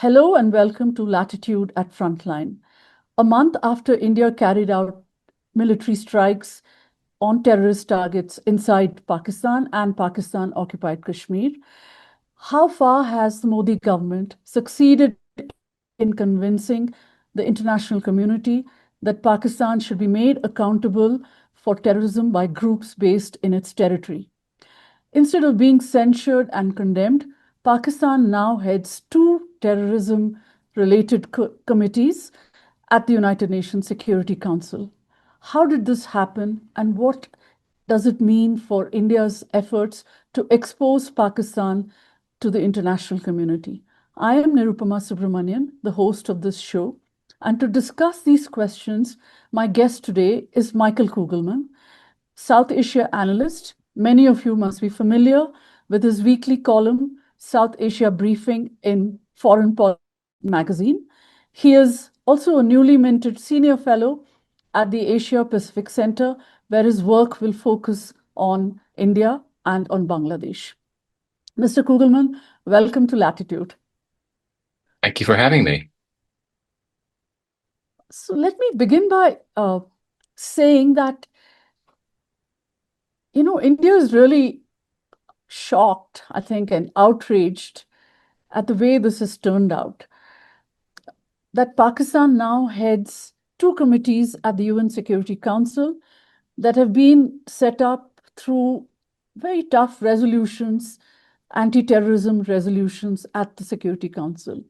Hello and welcome to Latitude at Frontline. A month after India carried out military strikes on terrorist targets inside Pakistan and Pakistan-occupied Kashmir, how far has the Modi government succeeded in convincing the international community that Pakistan should be made accountable for terrorism by groups based in its territory? Instead of being censured and condemned, Pakistan now heads two terrorism-related committees at the United Nations Security Council. How did this happen, and what does it mean for India's efforts to expose Pakistan to the international community? I am Nirupama Subramanian, the host of this show, and to discuss these questions, my guest today is Michael Kugelman, South Asia analyst. Many of you must be familiar with his weekly column, South Asia Briefing in Foreign Policy magazine. He is also a newly minted senior fellow at the Asia Pacific Center, where his work will focus on India and on Bangladesh. Mr. Kugelman, welcome to Latitude. Thank you for having me. So let me begin by saying that, India is really shocked, I think, and outraged at the way this has turned out. That Pakistan now heads two committees at the UN Security Council that have been set up through very tough resolutions, anti-terrorism resolutions at the Security Council.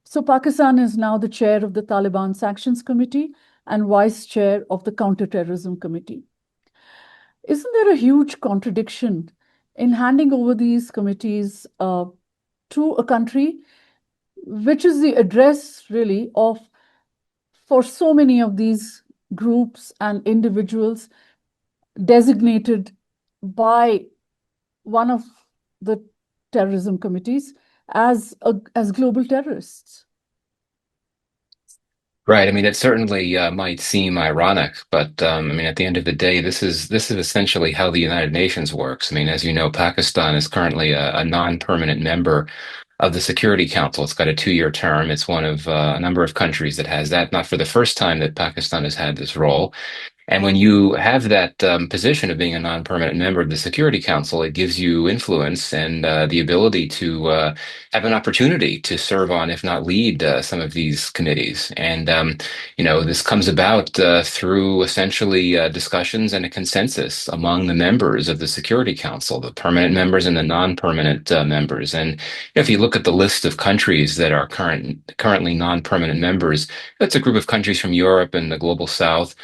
So Pakistan is now the chair of the Taliban Sanctions Committee and vice chair of the Counterterrorism Committee. Isn't there a huge contradiction in handing over these committees to a country which is the address really for so many of these groups and individuals designated by one of the terrorism committees as global terrorists? Right. I mean, it certainly might seem ironic, but I mean, at the end of the day, this is essentially how the United Nations works. I mean, as you know, Pakistan is currently a non-permanent member of the Security Council. It's got a 2-year term. It's one of a number of countries that has that. Not for the first time that Pakistan has had this role. And when you have that position of being a non-permanent member of the Security Council, it gives you influence and the ability to have an opportunity to serve on, if not lead, some of these committees. And this comes about through essentially discussions and a consensus among the members of the Security Council, the permanent members and the non-permanent members. And if you look at the list of countries that are currently non-permanent members, that's a group of countries from Europe and the global South.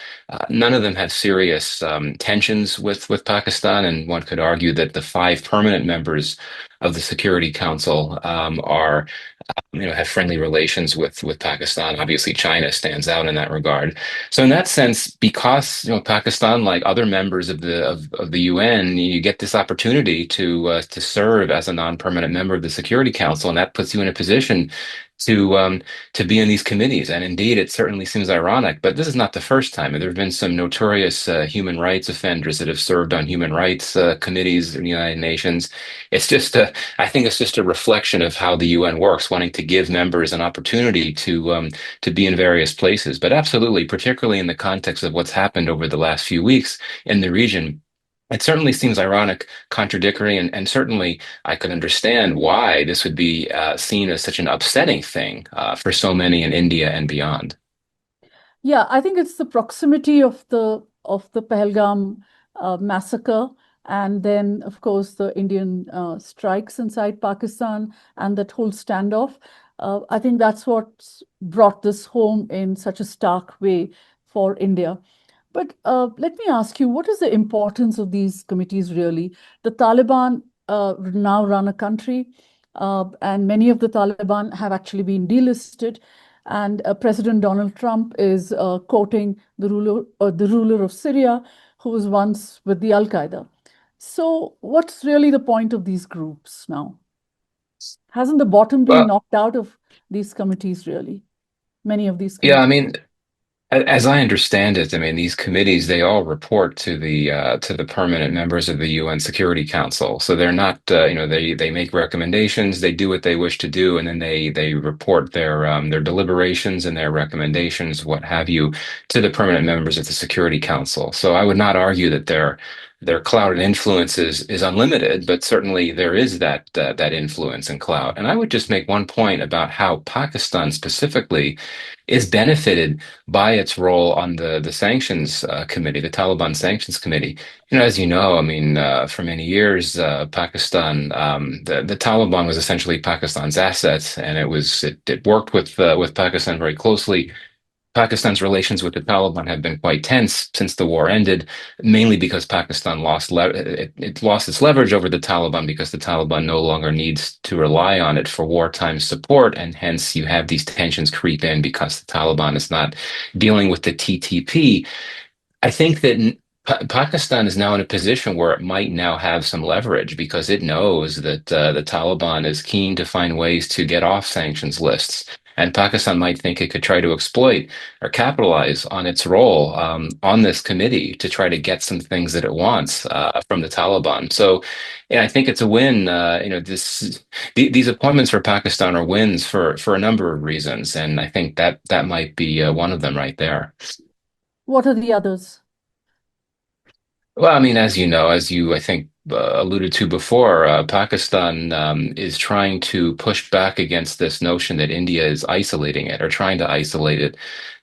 None of them have serious tensions with Pakistan, and one could argue that the 5 permanent members of the Security Council have friendly relations with Pakistan. Obviously, China stands out in that regard. So, in that sense, because Pakistan, like other members of the UN, you get this opportunity to serve as a non-permanent member of the Security Council, and that puts you in a position to be in these committees. And indeed, it certainly seems ironic, but this is not the first time. There have been some notorious human rights offenders that have served on human rights committees in the United Nations. I think it's just a reflection of how the UN works, wanting to give members an opportunity to be in various places. But absolutely, particularly in the context of what's happened over the last few weeks in the region, it certainly seems ironic, contradictory, and certainly I could understand why this would be seen as such an upsetting thing for so many in India and beyond. Yeah, I think it's the proximity of the Pahalgam massacre, and then, of course, the Indian strikes inside Pakistan and that whole standoff. I think that's what brought this home in such a stark way for India. But let me ask you, what is the importance of these committees really? The Taliban now run a country, and many of the Taliban have actually been delisted. And President Donald Trump is quoting the ruler of Syria, who was once with the Al Qaeda. So, what's really the point of these groups now? Hasn't the bottom been Well, knocked out of these committees, really? Many of these yeah, I committees. mean, As I understand it, I mean, these committees, they all report to the permanent members of the UN Security Council. So they're not, they make recommendations, they do what they wish to do, and then they report their deliberations and their recommendations, what have you, to the permanent members of the Security Council. So I would not argue that their clout and influence is unlimited, but certainly there is that influence and clout. And I would just make one point about how Pakistan specifically is benefited by its role on the sanctions committee, the Taliban sanctions committee. As you know, I mean, for many years, Pakistan, the Taliban was essentially Pakistan's assets, and it worked with Pakistan very closely. Pakistan's relations with the Taliban have been quite tense since the war ended, mainly because Pakistan it lost its leverage over the Taliban because the Taliban no longer needs to rely on it for wartime support, and hence you have these tensions creep in because the Taliban is not dealing with the TTP. I think that Pakistan is now in a position where it might now have some leverage because it knows that the Taliban is keen to find ways to get off sanctions lists. And Pakistan might think it could try to exploit or capitalize on its role on this committee to try to get some things that it wants from the Taliban. So, yeah, I think it's a win. These appointments for Pakistan are wins for a number of reasons, and I think that might be one of them right there. What are the others? Well, I mean, as you know, as you, I think, alluded to before, Pakistan is trying to push back against this notion that India is isolating it or trying to isolate it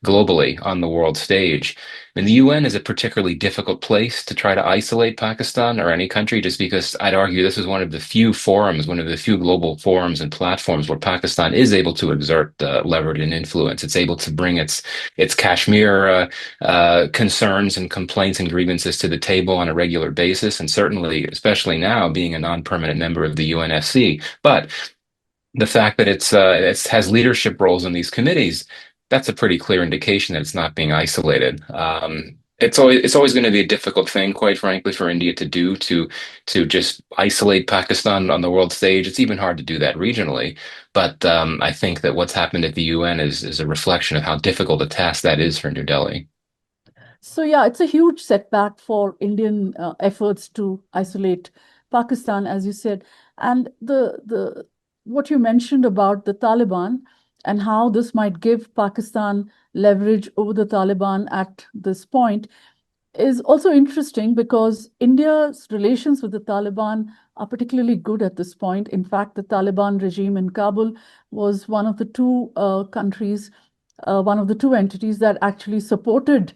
globally on the world stage. And the UN is a particularly difficult place to try to isolate Pakistan or any country, just because I'd argue this is one of the few forums, one of the few global forums and platforms where Pakistan is able to exert leverage and influence. It's able to bring its Kashmir concerns and complaints and grievances to the table on a regular basis, and certainly, especially now, being a non-permanent member of the UNSC. But the fact that it has leadership roles in these committees, that's a pretty clear indication that it's not being isolated. It's always going to be a difficult thing, quite frankly, for India to do to just isolate Pakistan on the world stage. It's even hard to do that regionally. But I think that what's happened at the UN is a reflection of how difficult a task that is for New Delhi. So yeah, it's a huge setback for Indian efforts to isolate Pakistan, as you said. And the what you mentioned about the Taliban and how this might give Pakistan leverage over the Taliban at this point is also interesting because India's relations with the Taliban are particularly good at this point. In fact, the Taliban regime in Kabul was one of the two countries, one of the two entities that actually supported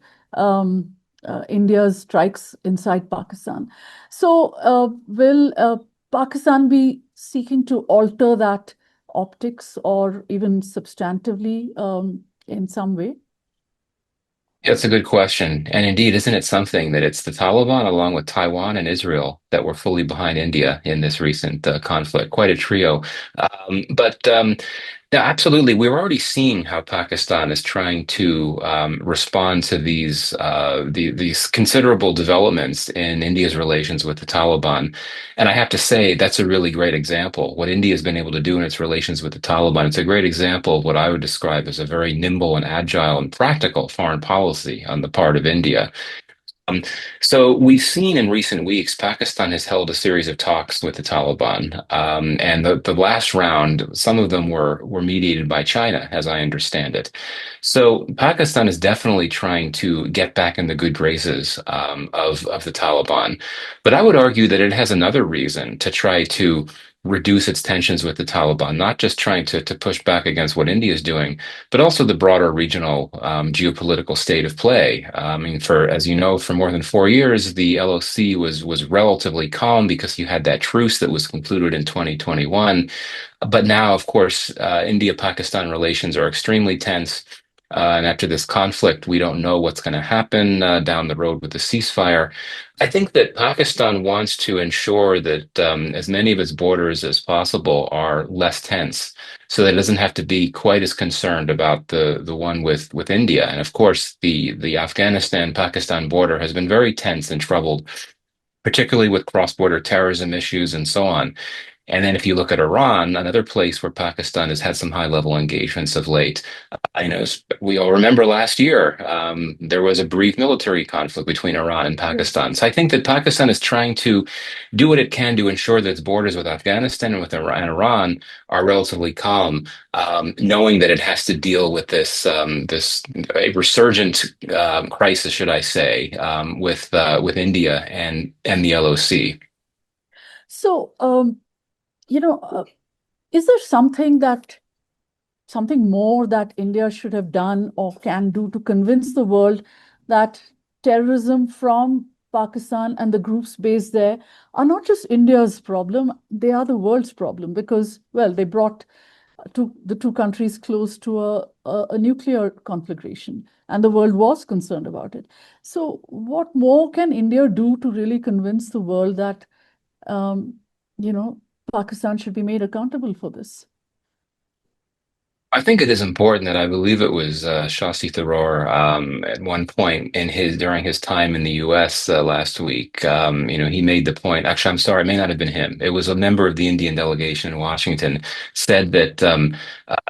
India's strikes inside Pakistan. So, will Pakistan be seeking to alter that optics or even substantively in some way? That's a good question. And indeed, isn't it something that it's the Taliban, along with Taiwan and Israel, that were fully behind India in this recent conflict? Quite a trio. But yeah, absolutely. We're already seeing how Pakistan is trying to respond to these considerable developments in India's relations with the Taliban. And I have to say, that's a really great example. What India has been able to do in its relations with the Taliban, it's a great example of what I would describe as a very nimble and agile and practical foreign policy on the part of India. Um, so we've seen in recent weeks, Pakistan has held a series of talks with the Taliban, and the last round, some of them were mediated by China, as I understand it. So Pakistan is definitely trying to get back in the good graces of the Taliban, but I would argue that it has another reason to try to reduce its tensions with the Taliban, not just trying to push back against what India is doing, but also the broader regional geopolitical state of play. I mean, as you know, for more than 4 years, the LOC was relatively calm because you had that truce that was concluded in 2021. But now, of course, India-Pakistan relations are extremely tense. And after this conflict, we don't know what's going to happen down the road with the ceasefire. I think that Pakistan wants to ensure that as many of its borders as possible are less tense, so that it doesn't have to be quite as concerned about the one with India. And of course, the Afghanistan-Pakistan border has been very tense and troubled, particularly with cross-border terrorism issues and so on. And then if you look at Iran, another place where Pakistan has had some high-level engagements of late, I know we all remember last year there was a brief military conflict between Iran and Yes. Pakistan. So I think that Pakistan is trying to do what it can to ensure that its borders with Afghanistan and with Iran are relatively calm, knowing that it has to deal with this a resurgent crisis, should I say, with India and the LOC. So, you know, is there something more that India should have done or can do to convince the world that terrorism from Pakistan and the groups based there are not just India's problem, they are the world's problem because, well, they brought the two countries close to a nuclear conflagration, and the world was concerned about it. So, what more can India do to really convince the world that, um, you know, Pakistan should be made accountable for this? I think it is important that I believe it was Shasi Tharoor at one point in his during his time in the U.S. Last week. He made the point. Actually, I'm sorry, it may not have been him. It was a member of the Indian delegation in Washington said that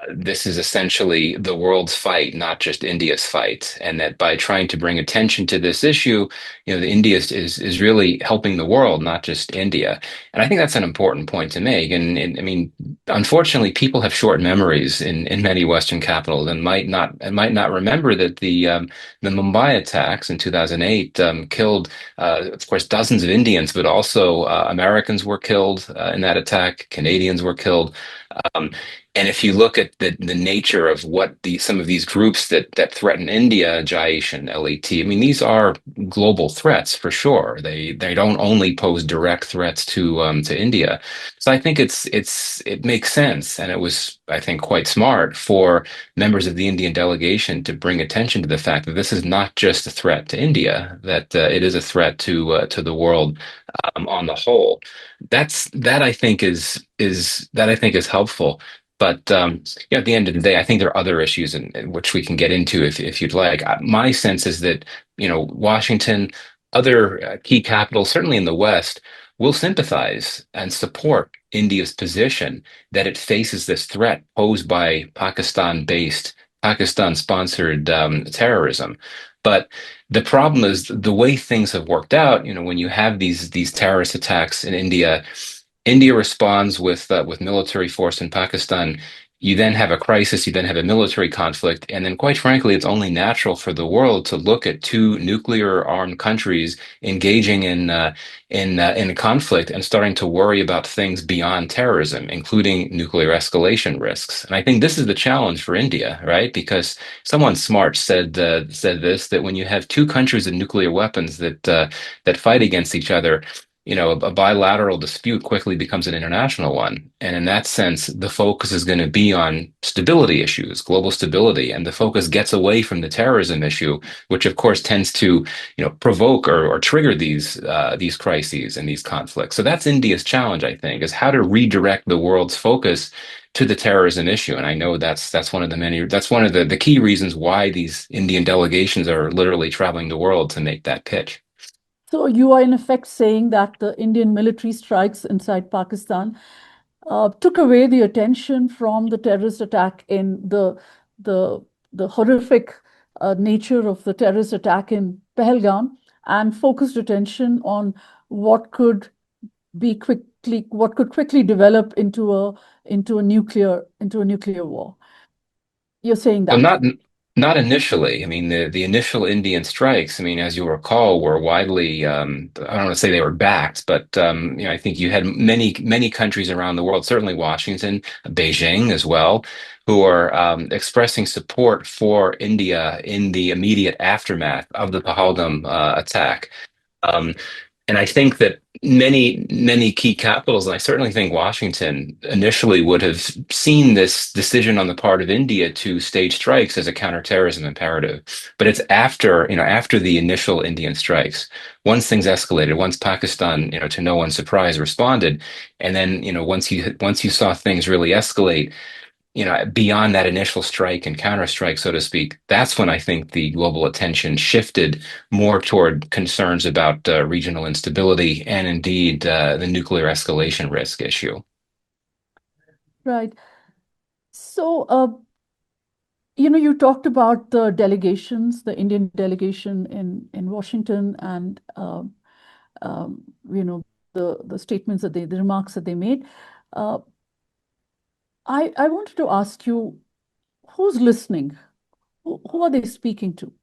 this is essentially the world's fight, not just India's fight, and that by trying to bring attention to this issue, the India is really helping the world, not just India. And I think that's an important point to make. And I mean, unfortunately, people have short memories in many Western capitals and might not remember that the Mumbai attacks in 2008 killed, of course, dozens of Indians, but also Americans were killed in that attack. Canadians were killed. Um, and if you look at the nature of what some of these groups that threaten India, Jaish and LAT, I mean, these are global threats for sure. They don't only pose direct threats to India. So I think it makes sense, and it was, I think, quite smart for members of the Indian delegation to bring attention to the fact that this is not just a threat to India, that it is a threat to the world on the whole. That I think is helpful. But at the end of the day, I think there are other issues in which we can get into if you'd like. My sense is that Washington, other key capitals, certainly in the West, will sympathize and support India's position that it faces this threat posed by Pakistan-sponsored terrorism. But the problem is the way things have worked out. When you have these terrorist attacks in India, India responds with military force in Pakistan. You then have a crisis, you then have a military conflict, and then, quite frankly, it's only natural for the world to look at two nuclear-armed countries engaging in a conflict and starting to worry about things beyond terrorism, including nuclear escalation risks. And I think this is the challenge for India, right? Because someone smart said this that when you have two countries with nuclear weapons that fight against each other, a bilateral dispute quickly becomes an international one. And in that sense, the focus is going to be on stability issues, global stability, and the focus gets away from the terrorism issue, which of course tends to, provoke or trigger these crises and these conflicts. So that's India's challenge, I think, is how to redirect the world's focus to the terrorism issue. And I know that's one of the key reasons why these Indian delegations are literally traveling the world to make that pitch. So you are in effect saying that the Indian military strikes inside Pakistan took away the attention from the terrorist attack in the the horrific nature of the terrorist attack in Pahalgam and focused attention on what could what could quickly develop into a nuclear war. You're saying Well, that. not initially. I mean, the initial Indian strikes, I mean, as you'll recall, were widely, I don't want to say they were backed, but I think you had many countries around the world, certainly Washington, Beijing as well, who are expressing support for India in the immediate aftermath of the Pahalgam attack. Um, and I think that many key capitals, and I certainly think Washington initially would have seen this decision on the part of India to stage strikes as a counterterrorism imperative. But it's after the initial Indian strikes, once things escalated, once Pakistan, to no one's surprise, responded, and then, once you saw things really escalate, beyond that initial strike and counterstrike, so to speak, that's when I think the global attention shifted more toward concerns about regional instability and indeed the nuclear escalation risk issue. Right. So, you talked about the delegations, the Indian delegation in Washington, and um, you know, the statements that the remarks that they made. Uh, I wanted to ask you, who's listening? Who are they speaking to?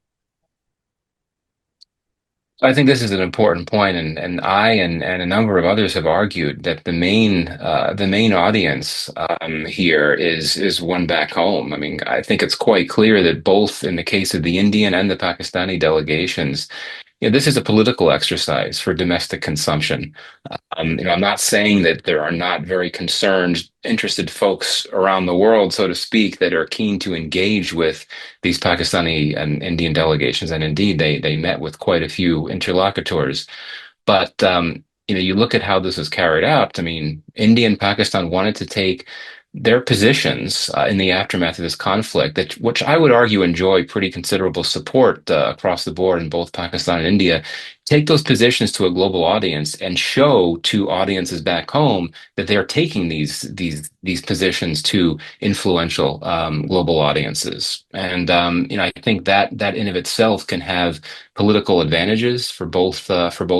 I think this is an important point, and I and a number of others have argued that the main audience here is one back home. I mean, I think it's quite clear that both in the case of the Indian and the Pakistani delegations, this is a political exercise for domestic consumption. I'm not saying that there are not very concerned, interested folks around the world, so to speak, that are keen to engage with these Pakistani and Indian delegations, and indeed, they met with quite a few interlocutors. But you look at how this was carried out. I mean, India and Pakistan wanted to take their positions in the aftermath of this conflict, that which I would argue enjoy pretty considerable support across the board in both Pakistan and India. Take those positions to a global audience and show to audiences back home that they are taking these positions to influential global audiences. And I think that in of itself can have political advantages for both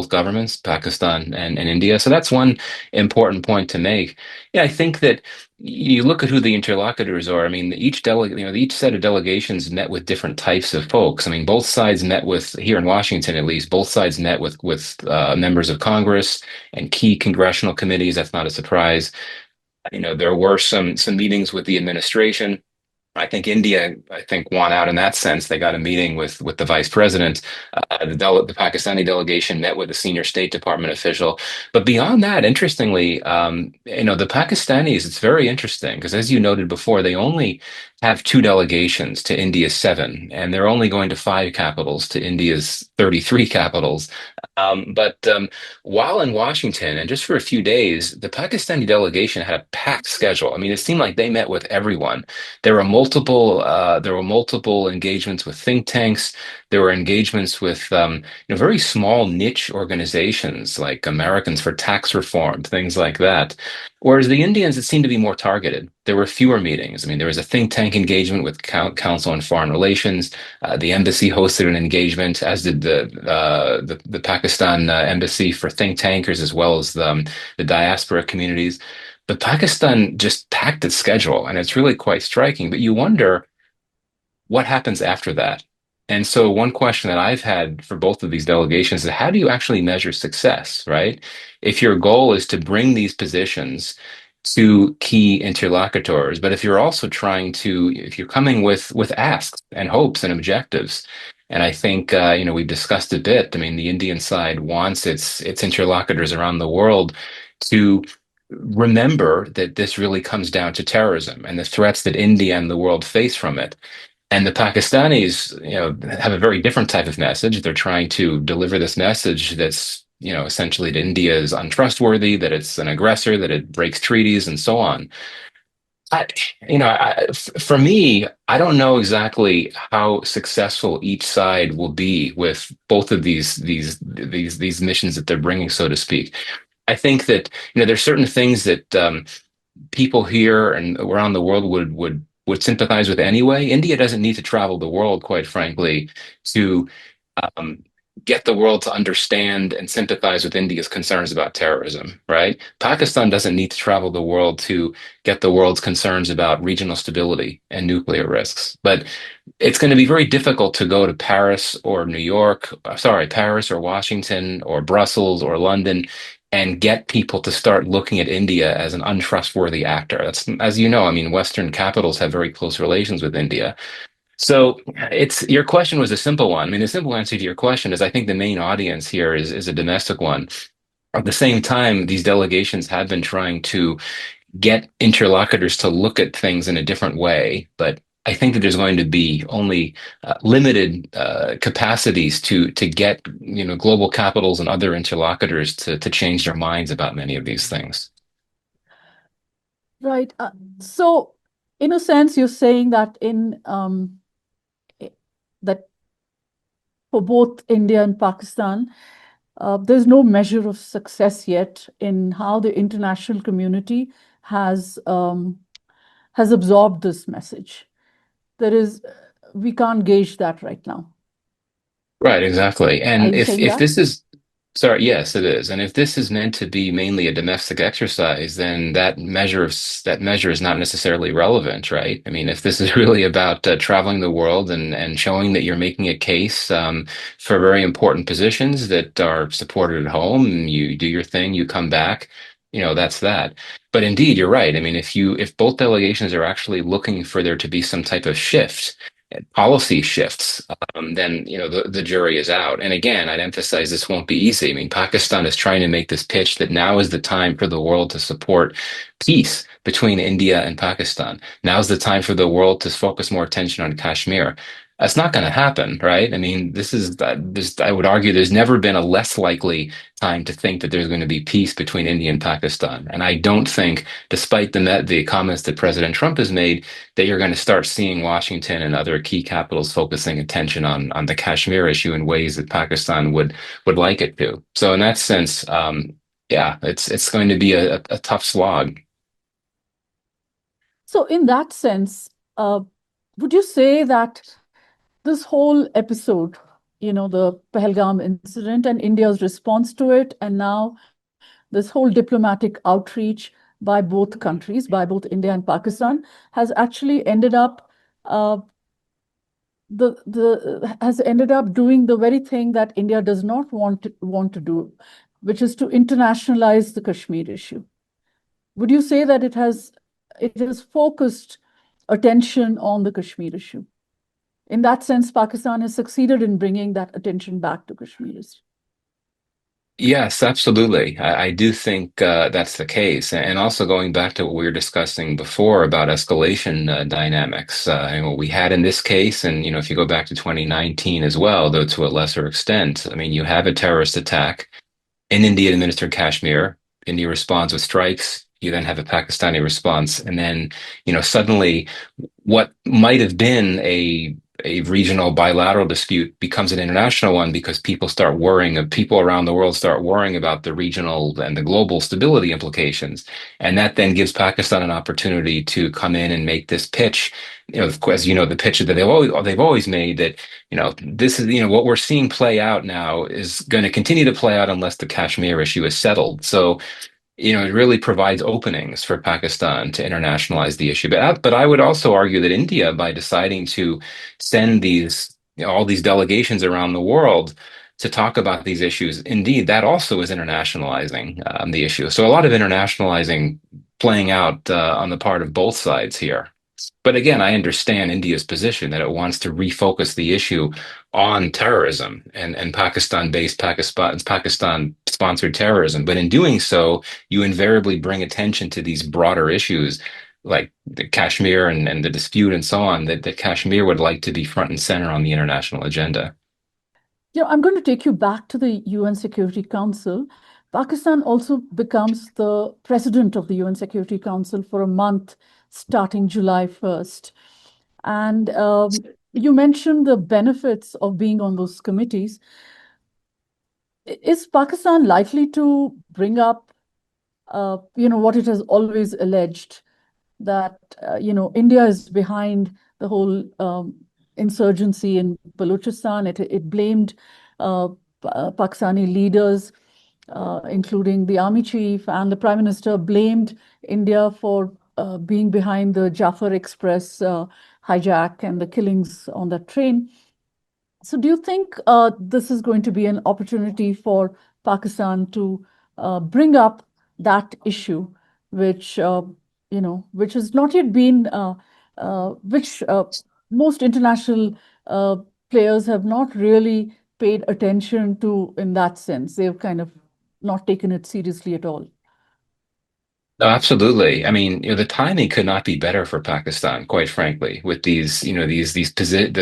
governments, Pakistan and India. So that's one important point to make. Yeah, I think that you look at who the interlocutors are. I mean, each set of delegations met with different types of folks. I mean, both sides met with, here in Washington at least, both sides met with members of Congress and key congressional committees. That's not a surprise. There were some meetings with the administration. I think India, won out in that sense. They got a meeting with the vice president. The Pakistani delegation met with a senior State Department official. But beyond that, interestingly, the Pakistanis, it's very interesting because, as you noted before, they only have two delegations to India's seven, and they're only going to five capitals to India's 33 capitals. But while in Washington, and just for a few days, the Pakistani delegation had a packed schedule. I mean, it seemed like they met with everyone. There were multiple engagements with think tanks. There were engagements with very small niche organizations like Americans for Tax Reform, things like that. Whereas the Indians, it seemed to be more targeted. There were fewer meetings. I mean, there was a think tank engagement with Council on Foreign Relations. The embassy hosted an engagement, as did the Pakistan embassy for think tankers, as well as the diaspora communities. But Pakistan just packed its schedule, and it's really quite striking. But you wonder what happens after that. And so, one question that I've had for both of these delegations is, how do you actually measure success, right? If your goal is to bring these positions to key interlocutors, but if you're also if you're coming with asks and hopes and objectives, and I think we've discussed a bit. I mean, the Indian side wants its interlocutors around the world to remember that this really comes down to terrorism and the threats that India and the world face from it. And the Pakistanis, have a very different type of message. They're trying to deliver this message that's, essentially that India is untrustworthy, that it's an aggressor, that it breaks treaties, and so on. I, for me, I don't know exactly how successful each side will be with both of these missions that they're bringing, so to speak. I think that there's certain things that people here and around the world would sympathize with anyway. India doesn't need to travel the world, quite frankly, to um, get the world to understand and sympathize with India's concerns about terrorism, right? Pakistan doesn't need to travel the world to get the world's concerns about regional stability and nuclear risks. But it's going to be very difficult to go to Paris or Paris or Washington or Brussels or London and get people to start looking at India as an untrustworthy actor. That's, as you know, I mean, Western capitals have very close relations with India. So it's your question was a simple one. I mean, the simple answer to your question is I think the main audience here is a domestic one. At the same time, these delegations have been trying to get interlocutors to look at things in a different way, but I think that there's going to be only limited capacities to get global capitals and other interlocutors to change their minds about many of these things. Right. So, in a sense, you're saying that that for both India and Pakistan, there's no measure of success yet in how the international community has has absorbed this message. We can't gauge that right now. Right, exactly. Are And you saying if that? this is sorry, yes, it is. And if this is meant to be mainly a domestic exercise, then that measure is not necessarily relevant, right? I mean, if this is really about traveling the world and showing that you're making a case for very important positions that are supported at home, and you do your thing, you come back, that's that. But indeed, you're right. I mean, if both delegations are actually looking for there to be some type of shift, policy shifts, then the jury is out. And again, I'd emphasize this won't be easy. I mean, Pakistan is trying to make this pitch that now is the time for the world to support peace between India and Pakistan. Now's the time for the world to focus more attention on Kashmir. That's not going to happen, right? I mean, I would argue there's never been a less likely time to think that there's going to be peace between India and Pakistan. And I don't think, despite the comments that President Trump has made, that you're going to start seeing Washington and other key capitals focusing attention on the Kashmir issue in ways that Pakistan would like it to. So in that sense, yeah, it's going to be a tough slog. So, in that sense, would you say that this whole episode, the Pahalgam incident and India's response to it, and now this whole diplomatic outreach by both countries, by both India and Pakistan, has actually ended up uh, has ended up doing the very thing that India does not want to do, which is to internationalize the Kashmir issue. Would you say that it has focused attention on the Kashmir issue? In that sense, Pakistan has succeeded in bringing that attention back to Kashmir. Yes, absolutely. I do think that's the case. And also going back to what we were discussing before about escalation dynamics, and what we had in this case, and if you go back to 2019 as well, though to a lesser extent, I mean, you have a terrorist attack in India-administered Kashmir. India responds with strikes. You then have a Pakistani response, and then suddenly what might have been a regional bilateral dispute becomes an international one because people around the world start worrying about the regional and the global stability implications. And that then gives Pakistan an opportunity to come in and make this pitch, as the pitch that they've always made, that, this is, what we're seeing play out now is going to continue to play out unless the Kashmir issue is settled. So it really provides openings for Pakistan to internationalize the issue. But I would also argue that India, by deciding to send all these delegations around the world to talk about these issues, indeed, that also is internationalizing the issue. So a lot of internationalizing playing out on the part of both sides here. But again, I understand India's position that it wants to refocus the issue on terrorism and Pakistan-sponsored terrorism. But in doing so, you invariably bring attention to these broader issues like the Kashmir and the dispute and so on, that Kashmir would like to be front and center on the international agenda. I'm going to take you back to the UN Security Council. Pakistan also becomes the president of the UN Security Council for a month starting July 1st. And you mentioned the benefits of being on those committees. Is Pakistan likely to bring up, what it has always alleged, that, India is behind the whole insurgency in Balochistan? It blamed Pakistani leaders, including the army chief, and the prime minister blamed India for being behind the Jafar Express hijack and the killings on that train. So do you think this is going to be an opportunity for Pakistan to bring up that issue, which which has not yet been, which most international players have not really paid attention to in that sense? They've kind of not taken it seriously at all. No, absolutely. I mean, the timing could not be better for Pakistan, quite frankly, with the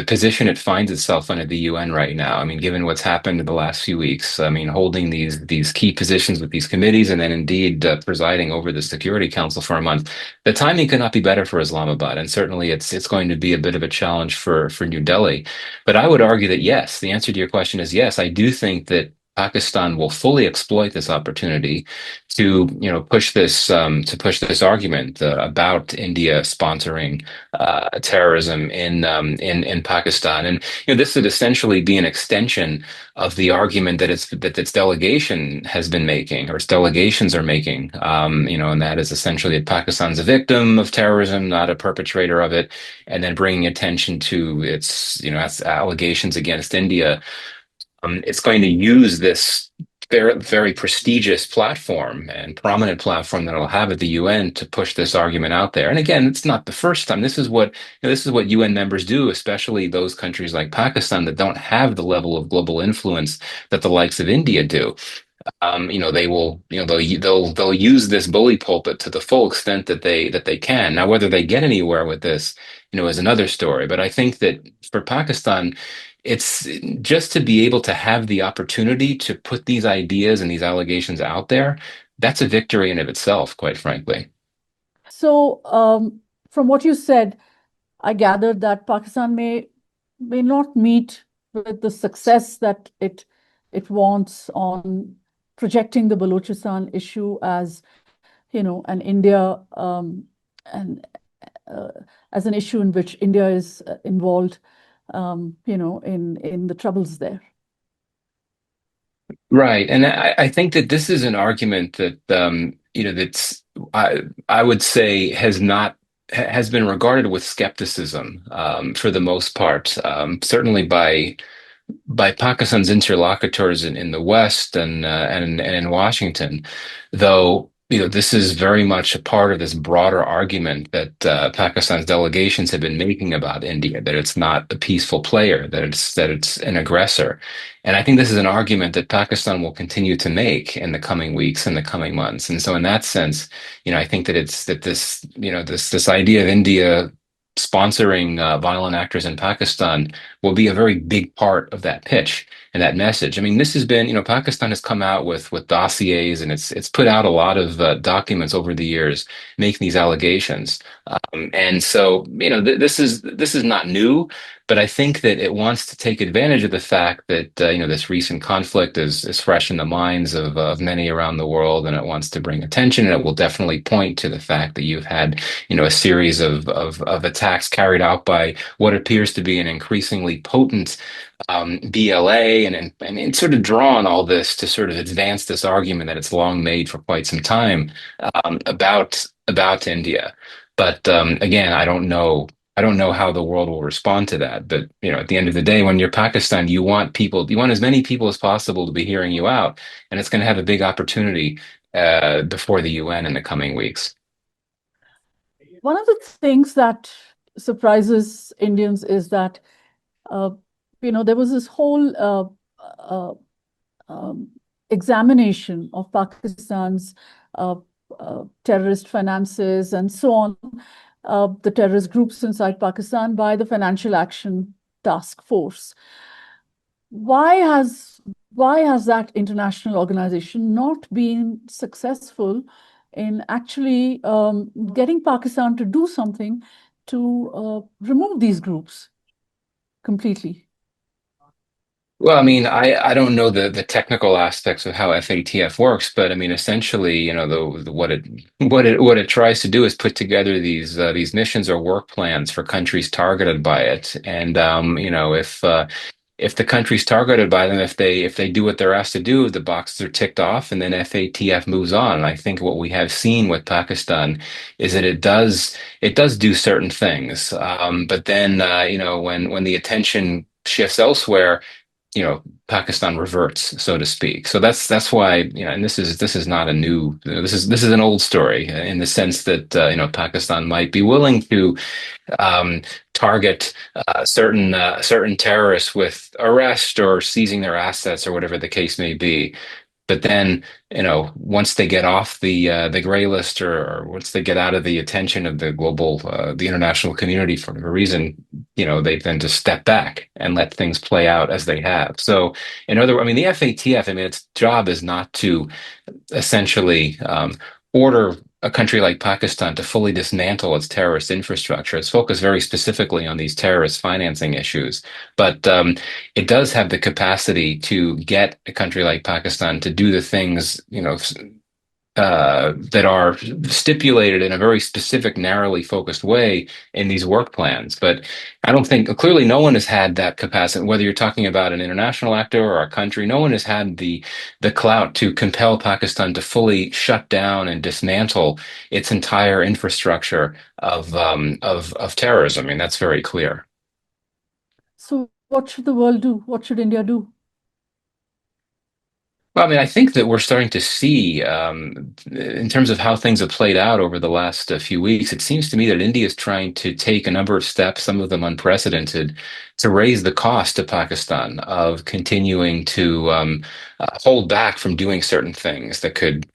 position it finds itself in at the UN right now. I mean, given what's happened in the last few weeks, I mean, holding these key positions with these committees and then indeed presiding over the Security Council for a month, the timing could not be better for Islamabad, and certainly it's going to be a bit of a challenge for New Delhi. But I would argue that yes, the answer to your question is yes. I do think that Pakistan will fully exploit this opportunity to, push this argument about India sponsoring terrorism in Pakistan, and this would essentially be an extension of the argument that its delegation has been making, or its delegations are making, and that is essentially that Pakistan's a victim of terrorism, not a perpetrator of it, and then bringing attention to its allegations against India. It's going to use this very, very prestigious platform and prominent platform that it'll have at the UN to push this argument out there. And again, it's not the first time. This is what UN members do, especially those countries like Pakistan that don't have the level of global influence that the likes of India do. They will, they'll use this bully pulpit to the full extent that they can. Now, whether they get anywhere with this, is another story. But I think that for Pakistan, it's just to be able to have the opportunity to put these ideas and these allegations out there. That's a victory in of itself, quite frankly. So, from what you said, I gathered that Pakistan may not meet with the success that it wants on projecting the Balochistan issue as, an India and as an issue in which India is involved, in the troubles there. Right. And I think that this is an argument that, that's, I would say has been regarded with skepticism, for the most part, certainly by Pakistan's interlocutors in the West and in Washington, though this is very much a part of this broader argument that Pakistan's delegations have been making about India, that it's not a peaceful player, that it's an aggressor. And I think this is an argument that Pakistan will continue to make in the coming weeks and the coming months. And so in that sense, I think that it's that this, this idea of India sponsoring violent actors in Pakistan will be a very big part of that pitch and that message. I mean, this has been, Pakistan has come out with dossiers, and it's put out a lot of documents over the years making these allegations. And so, this is not new, but I think that it wants to take advantage of the fact that this recent conflict is fresh in the minds of many around the world, and it wants to bring attention. And it will definitely point to the fact that you've had a series of attacks carried out by what appears to be an increasingly potent BLA, and sort of drawn all this to sort of advance this argument that it's long made for quite some time, about India. But again, I don't know. I don't know how the world will respond to that. But at the end of the day, when you're Pakistan, you want as many people as possible to be hearing you out, and it's going to have a big opportunity before the UN in the coming weeks. One of the things that surprises Indians is that, there was this whole examination of Pakistan's terrorist finances and so on, the terrorist groups inside Pakistan by the Financial Action Task Force. Why has that international organization not been successful in actually getting Pakistan to do something to remove these groups completely? Well, I mean, I don't know the technical aspects of how FATF works, but I mean, essentially, what it tries to do is put together these missions or work plans for countries targeted by it. And if the countries targeted by them, if they do what they're asked to do, the boxes are ticked off, and then FATF moves on. And I think what we have seen with Pakistan is that it does do certain things, but then when the attention shifts elsewhere, Pakistan reverts, so to speak. So that's why, and this is not a new, this is an old story in the sense that, Pakistan might be willing to target certain terrorists with arrest or seizing their assets or whatever the case may be. But then, once they get off the gray list, or once they get out of the attention of the international community for a reason, they then just step back and let things play out as they have. So, I mean, the FATF, I mean, its job is not to essentially order a country like Pakistan to fully dismantle its terrorist infrastructure. It's focused very specifically on these terrorist financing issues, but it does have the capacity to get a country like Pakistan to do the things, that are stipulated in a very specific, narrowly focused way in these work plans. But I don't think, clearly, no one has had that capacity. Whether you're talking about an international actor or a country, no one has had the clout to compel Pakistan to fully shut down and dismantle its entire infrastructure of terrorism. I mean, that's very clear. So what should the world do? What should India do? Well, I mean, I think that we're starting to see, in terms of how things have played out over the last few weeks, it seems to me that India is trying to take a number of steps, some of them unprecedented, to raise the cost to Pakistan of continuing to hold back from doing certain things that could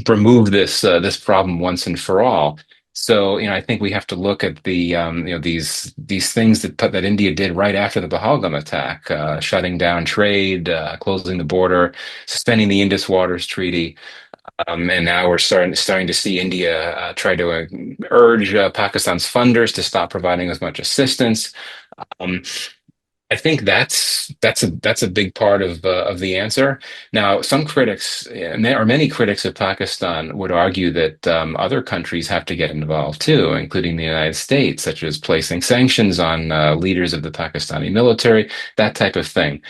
remove this problem once and for all. So, I think we have to look at these things that India did right after the Pahalgam attack, shutting down trade, closing the border, suspending the Indus Waters Treaty, and now we're starting to see India try to urge Pakistan's funders to stop providing as much assistance. Um, I think that's a big part of the answer. Now, some critics, or many critics of Pakistan, would argue that other countries have to get involved too, including the United States, such as placing sanctions on leaders of the Pakistani military, that type of thing.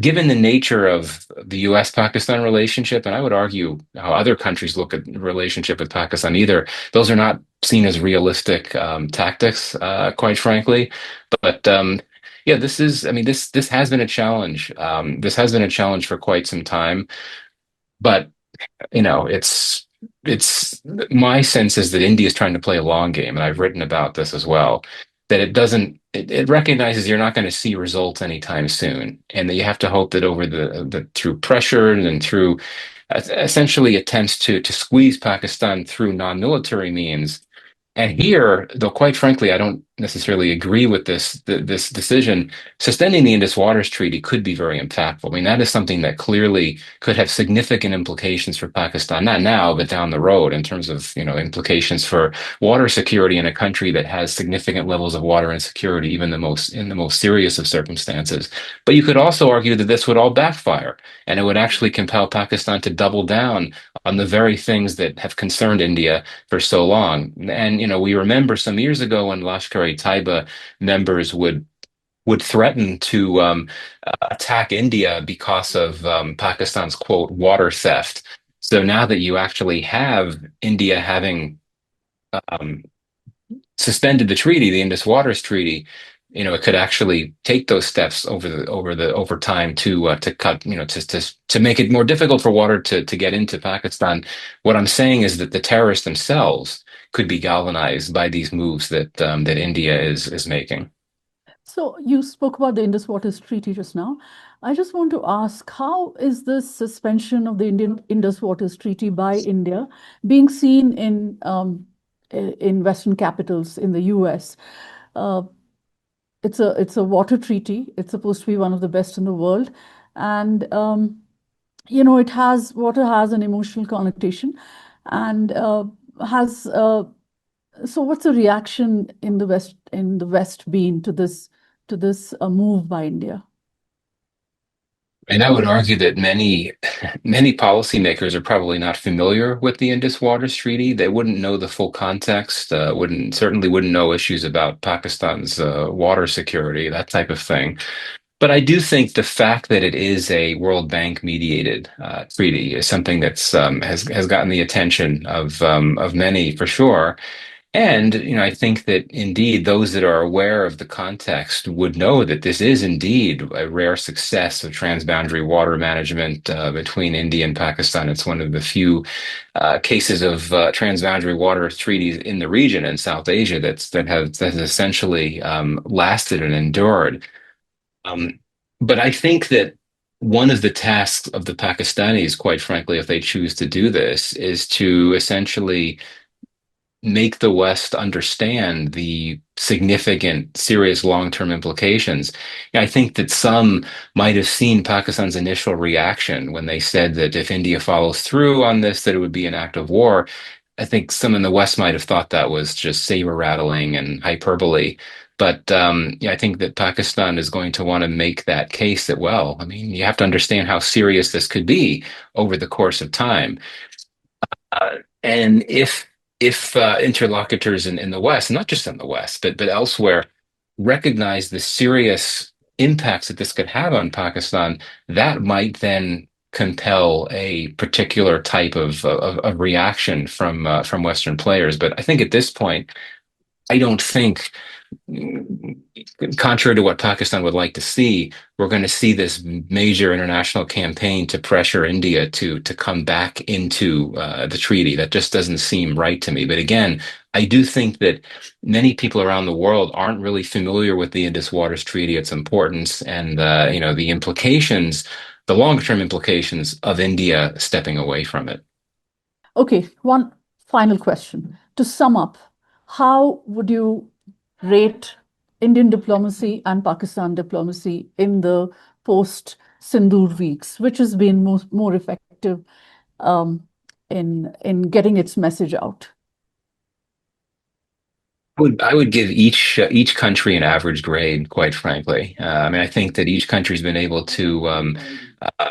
Given the nature of the U.S.-Pakistan relationship, and I would argue how other countries look at the relationship with Pakistan either, those are not seen as realistic tactics, quite frankly. But yeah, I mean, this has been a challenge. This has been a challenge for quite some time. But it's my sense is that India is trying to play a long game, and I've written about this as well, that it recognizes you're not going to see results anytime soon, and that you have to hope that over the through pressure and through essentially attempts to squeeze Pakistan through non-military means. And here, though, quite frankly, I don't necessarily agree with this decision. Suspending the Indus Waters Treaty could be very impactful. I mean, that is something that clearly could have significant implications for Pakistan, not now, but down the road, in terms of, implications for water security in a country that has significant levels of water insecurity, even in the most serious of circumstances. But you could also argue that this would all backfire, and it would actually compel Pakistan to double down on the very things that have concerned India for so long. And we remember some years ago when Lashkar-e-Taiba members would threaten to attack India because of Pakistan's quote water theft. So now that you actually have India having um, suspended the treaty, the Indus Waters Treaty, it could actually take those steps over time to cut, to make it more difficult for water to get into Pakistan. What I'm saying is that the terrorists themselves could be galvanized by these moves that India is making. So you spoke about the Indus Waters Treaty just now. I just want to ask, how is this suspension of the Indian Indus Waters Treaty by India being seen in Western capitals in the US? Uh, it's a water treaty. It's supposed to be one of the best in the world, and it has water has an emotional connotation, and has so what's the reaction in the West been to this move by India? And I would argue that many policymakers are probably not familiar with the Indus Waters Treaty. They wouldn't know the full context, wouldn't know issues about Pakistan's water security, that type of thing. But I do think the fact that it is a World Bank mediated treaty is something that's has gotten the attention of many for sure. And, I think that indeed those that are aware of the context would know that this is indeed a rare success of transboundary water management between India and Pakistan. It's one of the few cases of transboundary water treaties in the region in South Asia that has essentially lasted and endured. Um, but I think that one of the tasks of the Pakistanis, quite frankly, if they choose to do this, is to essentially make the West understand the significant, serious long-term implications. I think that some might have seen Pakistan's initial reaction when they said that if India follows through on this, that it would be an act of war. I think some in the West might have thought that was just saber rattling and hyperbole. But yeah, I think that Pakistan is going to want to make that case that, well, I mean, you have to understand how serious this could be over the course of time. And if interlocutors in the West, not just in the West, but elsewhere, recognize the serious impacts that this could have on Pakistan, that might then compel a particular type of reaction from Western players. But I think at this point, I don't think, contrary to what Pakistan would like to see, we're going to see this major international campaign to pressure India to come back into the treaty. That just doesn't seem right to me. But again, I do think that many people around the world aren't really familiar with the Indus Waters Treaty, its importance, and the implications, the longer-term implications of India stepping away from it. Okay, one final question. To sum up, how would you rate Indian diplomacy and Pakistan diplomacy in the post-Sindoor weeks, which has been more effective in getting its message out? I would give each country an average grade, quite frankly. I mean, I think that each country's been able to uh,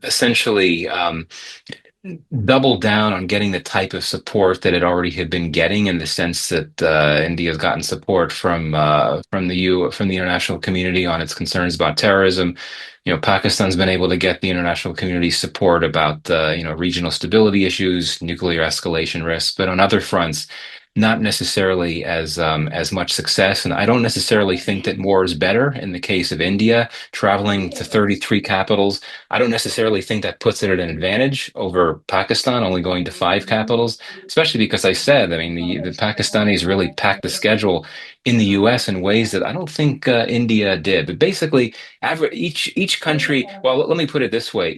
essentially double down on getting the type of support that it already had been getting, in the sense that India's gotten support from the international community on its concerns about terrorism. Pakistan's been able to get the international community support about regional stability issues, nuclear escalation risks, but on other fronts, not necessarily as much success. And I don't necessarily think that more is better in the case of India traveling to 33 capitals. I don't necessarily think that puts it at an advantage over Pakistan only going to 5 capitals, especially because I said, I mean, the Pakistanis really packed the schedule in the US in ways that I don't think India did. But basically, each country, well, let me put it this way,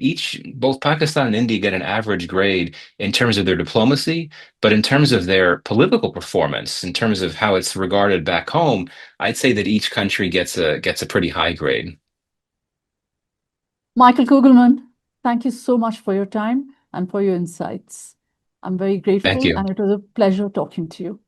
both Pakistan and India get an average grade in terms of their diplomacy, but in terms of their political performance, in terms of how it's regarded back home, I'd say that each country gets a pretty high grade. Michael Kugelman, thank you so much for your time and for your insights. I'm very Thank grateful, you. and it was a pleasure talking to you.